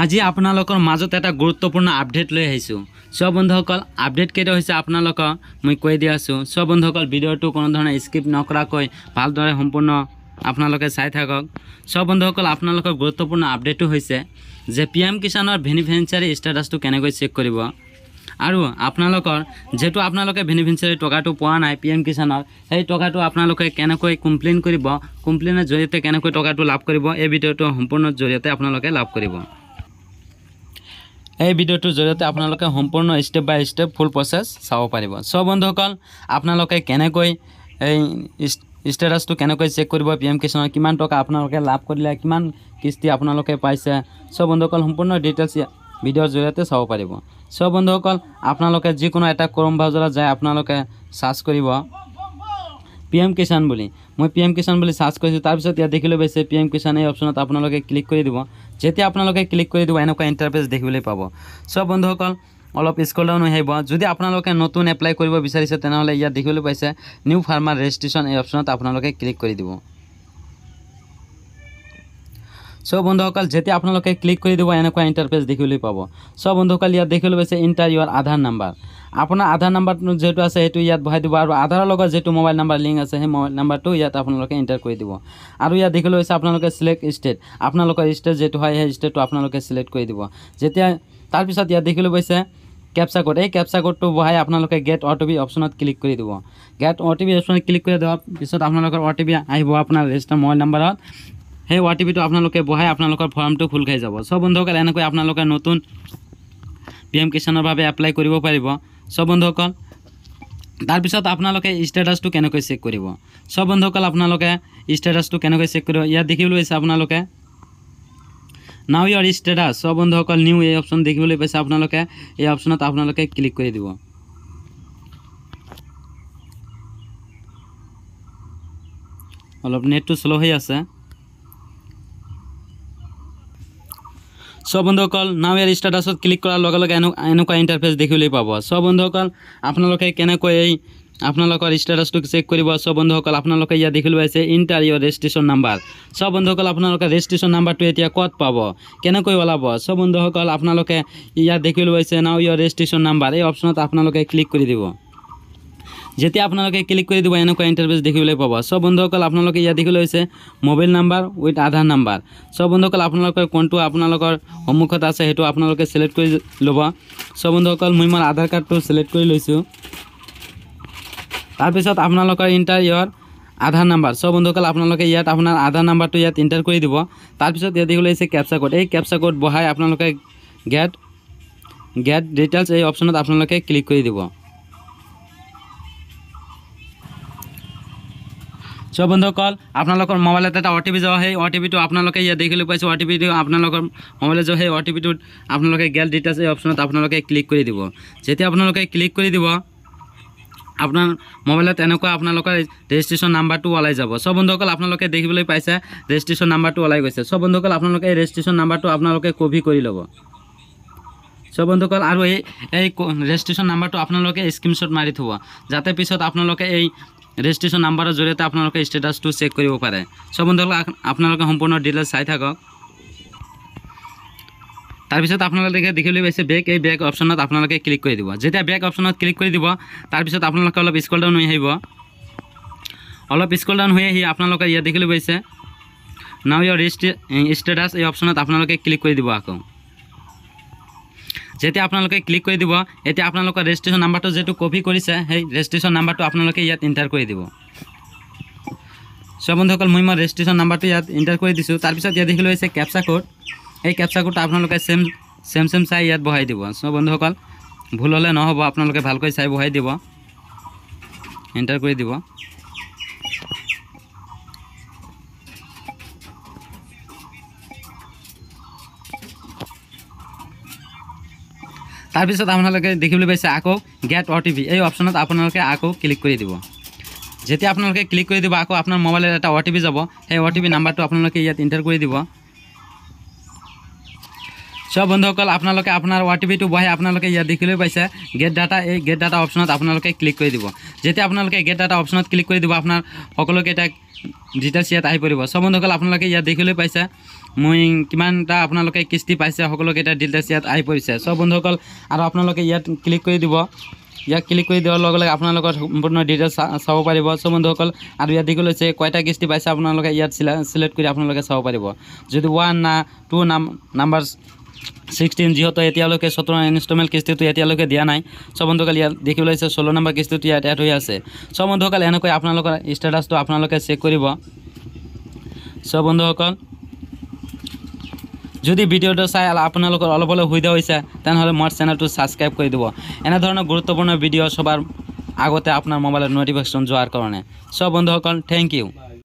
আজি আপোনালোকৰ মাজত এটা গুৰুত্বপূৰ্ণ আপডেট লৈ আহিছোঁ। সব বন্ধুসকল আপডেট কেইটা হৈছে আপোনালোকক মই কৈ দি আছোঁ। সব বন্ধুসকল ভিডিঅ'টো কোনো ধৰণৰ স্কিপ নকৰাকৈ ভালদৰে সম্পূৰ্ণ আপোনালোকে চাই থাকক। সব বন্ধুসকল আপোনালোকৰ গুৰুত্বপূৰ্ণ আপডেটটো হৈছে যে PM কিষাণৰ বেনিফিচিয়াৰী ষ্টেটাছটো কেনেকৈ চেক কৰিব আৰু আপোনালোকৰ যেটো আপোনালোকে বেনিফিচিয়াৰী টকাটো পোৱা নাই PM কিষাণৰ সেই টকাটো আপোনালোকে কেনেকৈ কমপ্লেইন কৰিব, কমপ্লেইনৰ জৰিয়তে কেনেকৈ টকাটো লাভ কৰিব, এই ভিডিঅ'টো সম্পূৰ্ণ জৰিয়তে আপোনালোকে লাভ কৰিব। এই ভিডিঅ'টোৰ জৰিয়তে আপোনালোকে সম্পূৰ্ণ ষ্টেপ বাই ষ্টেপ ফুল প্ৰচেছ চাব পাৰিব। সব বন্ধুসকল আপোনালোকে কেনেকৈ এই ষ্টেটাছটো কেনেকৈ চেক কৰিব, PM কিষাণৰ কিমান টকা আপোনালোকে লাভ কৰিলে, কিমান কিস্তি আপোনালোকে পাইছে, সব বন্ধুসকল সম্পূৰ্ণ ডিটেইলছ ভিডিঅ'ৰ জৰিয়তে চাব পাৰিব। সব বন্ধুসকল আপোনালোকে যিকোনো এটা ক্ৰম ব্ৰাউজাৰত যায় আপোনালোকে সাৰ্চ কৰিব PM কিষাণ বুলি। মই PM কিষাণ বুলি সাৰ্চ কৰিছোঁ। তাৰপিছত ইয়াত দেখিবলৈ পাইছে PM কিষাণ এই অপশ্যনত আপোনালোকে ক্লিক কৰি দিব। যেতিয়া আপোনালোকে ক্লিক কৰি দিব এনেকুৱা ইণ্টাৰফেচ দেখিবলৈ পাব। সব বন্ধুসকল অলপ স্ক্ৰল ডাউন হৈ আহিব। যদি আপোনালোকে নতুন এপ্লাই কৰিব বিচাৰিছে তেনেহ'লে ইয়াত দেখিবলৈ পাইছে নিউ ফাৰ্মাৰ ৰেজিষ্ট্ৰেশ্যন এই অপশ্যনত আপোনালোকে ক্লিক কৰি দিব। সব বন্ধুসকল যেতিয়া আপোনালোকে ক্লিক কৰি দিব এনেকুৱা ইণ্টাৰফেচ দেখিবলৈ পাব। সব বন্ধুসকল ইয়াত দেখিবলৈ পাইছে ইণ্টাৰ ইউৰ আধাৰ নাম্বাৰ। আপোনাৰ আধাৰ নাম্বাৰটো যেটো আছে সেইটো ইয়াত বহাই দিব আৰু আধাৰৰ লগত যেটো মোবাইল নাম্বাৰ লিংক আছে সেই মোবাইল নাম্বাৰটো ইয়াত আপোনালোকে এণ্টাৰ কৰি দিব। আৰু ইয়াত দেখিবলৈ পাইছে আপোনালোকে সিলেক্ট ষ্টেট, আপোনালোকৰ ষ্টেট যেটো হয় সেই ষ্টেটটো আপোনালোকে সিলেক্ট কৰি দিব। যেতিয়া তাৰপিছত ইয়াত দেখিবলৈ পাইছে কেপচা কোড, এই কেপচা কোডটো বহাই আপোনালোকে গেট OTP অপশ্যনত ক্লিক কৰি দিব। গেট OTP অপশ্যনত ক্লিক কৰি দিয়াৰ পিছত আপোনালোকৰ OTP আহিব আপোনাৰ ৰেজিষ্টাৰ মোবাইল নাম্বাৰত। সেই OTPটো আপোনালোকে বহাই আপোনালোকৰ ফৰ্মটো খোল খাই যাব। সব বন্ধুসকল এনেকৈ আপোনালোকে নতুন PM কিষাণৰ বাবে এপ্লাই কৰিব পাৰিব। সব বন্ধুসকল তাৰপিছত আপোনালোকে ষ্টেটাছটো কেনেকৈ চেক কৰিব। সব বন্ধুসকল আপোনালোকে ষ্টেটাছটো কেনেকৈ চেক কৰিব ইয়াত দেখিবলৈ পাইছে আপোনালোকে নাও ইয়ৰ ষ্টেটাছ। সব বন্ধুসকল নিউ এই অপশ্যন দেখিবলৈ পাইছে আপোনালোকে, এই অপশ্যনত আপোনালোকে ক্লিক কৰি দিব। অলপ নেটটো শ্ল' হৈ আছে। সব বন্ধুসকল নাও ইয়াৰ ষ্টেটাছত ক্লিক কৰাৰ লগে লগে এনেকুৱা ইণ্টাৰফেচ দেখিবলৈ পাব। সব বন্ধুসকল আপোনালোকে কেনেকৈ এই আপোনালোকৰ ষ্টেটাছটো চেক কৰিব। সব বন্ধুসকল আপোনালোকে ইয়াত দেখিবলৈ পাইছে ইণ্টাৰ ইয়ৰ ৰেজিষ্ট্ৰেশ্যন নাম্বাৰ। সব বন্ধুসকল আপোনালোকে ৰেজিষ্ট্ৰেশ্যন নাম্বাৰটো এতিয়া ক'ত পাব, কেনেকৈ ওলাব। সব বন্ধুসকল আপোনালোকে ইয়াত দেখিবলৈ পাইছে নাও ইয়ৰ ৰেজিষ্ট্ৰেশ্যন নাম্বাৰ, এই অপশ্যনত আপোনালোকে ক্লিক কৰি দিব। যেতিয়া আপোনালোকে ক্লিক কৰি দিব এনেকুৱা ইণ্টাৰফেচ দেখিবলৈ পাব। সব বন্ধুসকল আপোনালোকে ইয়াত দেখিবলৈ পাইছে mobile number with Aadhaar number. সব বন্ধুসকল আপোনালোকৰ কোনটো আপোনালোকৰ সন্মুখত আছে সেইটো আপোনালোকে সিলেক্ট কৰি ল'ব। সব বন্ধুসকল মই মোৰ আধাৰ কাৰ্ডটো সিলেক্ট কৰি লৈছোঁ। তাৰপিছত আপোনালোকৰ ইণ্টাৰ ইয়ৰ আধাৰ নাম্বাৰ। সব বন্ধুসকল আপোনালোকে ইয়াত আপোনাৰ আধাৰ নাম্বাৰটো ইয়াত এণ্টাৰ কৰি দিব। তাৰপিছত ইয়াত দেখিবলৈ পাইছে কেপচা কোড, এই কেপচা কোড বহাই আপোনালোকে গেট ডিটেইলছ এই অপশ্যনত আপোনালোকে ক্লিক কৰি দিব। সব বন্ধুসকল আপোনালোকৰ মোবাইলত এটা OTP যাব, সেই OTPটো আপোনালোকে ইয়াত দেখিবলৈ পাইছে OTPটো আপোনালোকৰ মোবাইলত যাব, সেই OTPটোত আপোনালোকে গেট ডিটেইলছ এই অপশ্যনত আপোনালোকে ক্লিক কৰি দিব। যেতিয়া আপোনালোকে ক্লিক কৰি দিব আপোনাৰ মোবাইলত এনেকুৱা আপোনালোকৰ ৰেজিষ্ট্ৰেশ্যন নাম্বাৰটো ওলাই যাব। সব বন্ধুসকল আপোনালোকে দেখিবলৈ পাইছে ৰেজিষ্ট্ৰেশ্যন নাম্বাৰটো ওলাই গৈছে। সব বন্ধুসকল আপোনালোকে এই ৰেজিষ্ট্ৰেশ্যন নাম্বাৰটো আপোনালোকে কপি কৰি ল'ব। সব বন্ধুসকল আৰু এই ৰেজিষ্ট্ৰেশ্যন নাম্বাৰটো আপোনালোকে স্ক্ৰীনশ্বট মাৰি থ'ব, যাতে পিছত আপোনালোকে এই ৰেজিষ্ট্ৰেশ্যন নাম্বাৰৰ জৰিয়তে আপোনালোকে ষ্টেটাছটো চেক কৰিব পাৰে। সব বন্ধুসকল আপোনালোকে সম্পূৰ্ণ ডিটেইলছ চাই থাকক। তাৰপিছত আপোনালোকে দেখিবলৈ পাইছে বেক, এই বেক অপশ্যনত আপোনালোকে ক্লিক কৰি দিব। যেতিয়া বেক অপশ্যনত ক্লিক কৰি দিব তাৰপিছত আপোনালোকে অলপ স্ক্ৰল ডাউন হৈ আহিব। অলপ স্ক্ৰল ডাউন হৈ আহি আপোনালোকে ইয়াত দেখিবলৈ পাইছে নাও ইয়ৰ ষ্টেটাছ এই অপশ্যনত আপোনালোকে ক্লিক কৰি দিব। আকৌ যেতিয়া আপোনালোকে ক্লিক কৰি দিব এতিয়া আপোনালোকৰ ৰেজিষ্ট্ৰেশ্যন নাম্বাৰটো যেটো কপি কৰিছে সেই ৰেজিষ্ট্ৰেশ্যন নাম্বাৰটো আপোনালোকে ইয়াত এণ্টাৰ কৰি দিব। সব বন্ধুসকল মই মোৰ ৰেজিষ্ট্ৰেশ্যন নাম্বাৰটো ইয়াত এণ্টাৰ কৰি দিছোঁ। তাৰপিছত ইয়াত দেখিবলৈ পাইছে কেপচা কোড, এই কেপচা কোডটো আপোনালোকে চেম চাই ইয়াত বহাই দিব। সব বন্ধুসকল ভুল হ'লে নহ'ব, আপোনালোকে ভালকৈ চাই বহাই দিব, এণ্টাৰ কৰি দিব। তাৰপিছত আপোনালোকে দেখিবলৈ পাইছে আকৌ গেট OTP, এই অপশ্যনত আপোনালোকে আকৌ ক্লিক কৰি দিব। যেতিয়া আপোনালোকে ক্লিক কৰি দিব আকৌ আপোনাৰ মোবাইলত এটা OTP যাব, সেই OTP নাম্বাৰটো আপোনালোকে ইয়াত এণ্টাৰ কৰি দিব। সব সব বন্ধুসকল আপোনালোকে আপোনাৰ OTP-টো বহাই আপোনালোকে ইয়াত দেখিবলৈ পাইছে গেট ডাটা। এই গেট ডাটা অপশ্যনত আপোনালোকে ক্লিক কৰি দিব। যেতিয়া আপোনালোকে গেট ডাটা অপশ্যনত ক্লিক কৰি দিব আপোনাৰ সকলোকেইটা ডিটেইলছ ইয়াত আহি পৰিব। সব বন্ধুসকল আপোনালোকে ইয়াত দেখিবলৈ পাইছে মই কিমানটা আপোনালোকে কিস্তি পাইছে সকলোকেইটা ডিটেইলছ ইয়াত আহি পৰিছে। সব বন্ধুসকল আৰু আপোনালোকে ইয়াত ক্লিক কৰি দিব। ইয়াক ক্লিক কৰি দিয়াৰ লগে লগে আপোনালোকৰ সম্পূৰ্ণ ডিটেইলছ চাব পাৰিব। সব বন্ধুসকল আৰু ইয়াত দেখিবলৈ পাইছে কয়টা কিস্তি পাইছে আপোনালোকে ইয়াত সিলেক্ট কৰি আপোনালোকে চাব পাৰিব। যদি 1 না 2 নাম্বাৰ 16 যেহেতু এতিয়ালৈকে 17 ইনষ্টলমেণ্ট কিস্তিটো এতিয়ালৈকে দিয়া নাই। সব বন্ধুসকল ইয়াত দেখিবলৈ পাইছে 16 নম্বৰ কিস্তিটো ইয়াত এড হৈ আছে। সব বন্ধুসকল এনেকৈ আপোনালোকৰ ষ্টেটাছটো আপোনালোকে চেক কৰিব। সব বন্ধুসকল যদি ভিডিওটো চাই আপোনালোকৰ অলপ অলপ সুবিধা হৈছে তেনেহ'লে মোৰ চেনেলটো ছাবস্ক্ৰাইব কৰি দিব। এনেধৰণৰ গুৰুত্বপূৰ্ণ ভিডিঅ' সবাৰ আগতে আপোনাৰ মোবাইলত নটিফিকেশ্যন যোৱাৰ কাৰণে। সব বন্ধুসকল থেংক ইউ।